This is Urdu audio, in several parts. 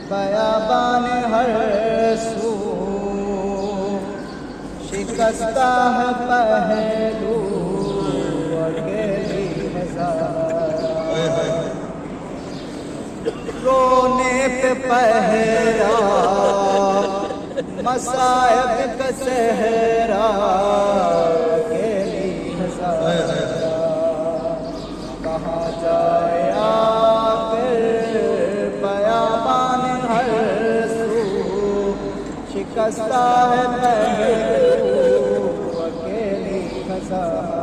بیابان ہر سو شکستہ ہے پہلو اکیلی ہزار رونے پہ پہرا مصائب کا صحرا اکیلی ہزار کہاں جائے آخر بیابان ہر سو شکستہ ہے پہلو اکیلی ہزار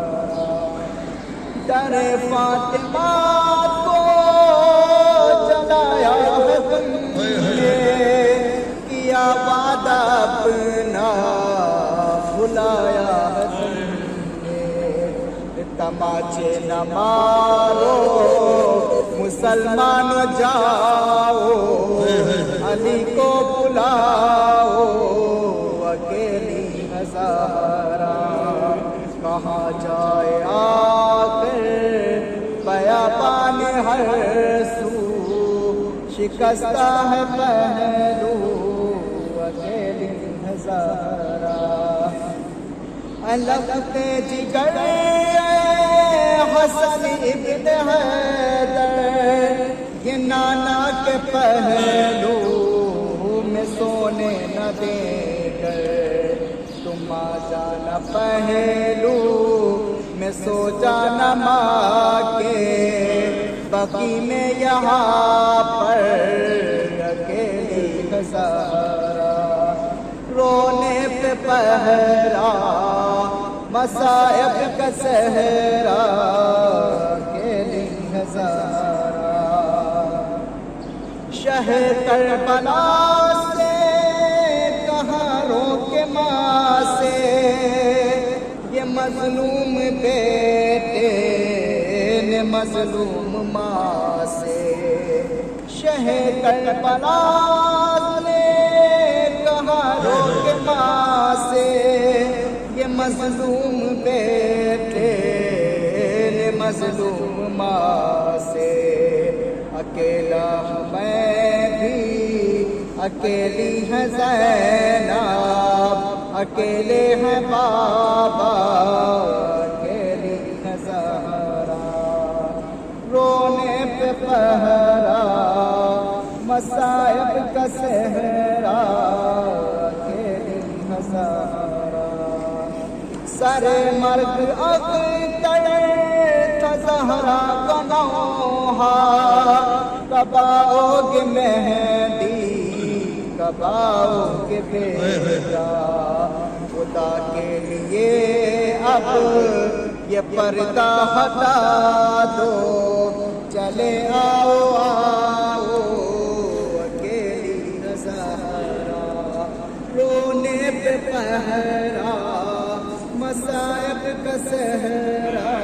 در فاطمہ کو جلایا ہے تم نے کیا وعدہ اپنا بھلایا ہے تم نے تماچے نہ مارو مسلمان جاؤ علی کو بلاؤ اکیلی ہزارہ کہاں جائے آخر بیابان ہر سو شکستہ ہے پہلو اکیلی ہزارہ لگتے جگر حسن ابن حیدر یہ نانا کے پہلو میں سونے نہ دے کر تم آ جانا پہلو میں سو جانا ماں کے بقی میں یہاں پر اکیلی ہزارہ رونے پہ پہرا مصائب کا صحرا اکیلی ہزارہ شہر کربلا سے کہاں روکے ماں سے یہ مظلوم بیٹے نے مظلوم ماں سے شہر کربلا نے کہاں روکے ماں سے یہ مظلوم بیٹے نے مظلوم ماں سے اکیلا میں بھی اکیلی ہے زینب اکیلے ہیں بابا اکیلی ہے زہرا رونے پہ پہرا مصائب کا صحرا اکیلی ہے زہرا سر مرگ اختر تھا زہرا کا نوحہ کب آؤ گے مہدی کب آؤ گے بیٹا خدا کے لیے اب یہ پردہ ہٹا دو چلے آؤ آؤ اکیلی ہزارہ رونے پہ پہرا مصائب کا صحرا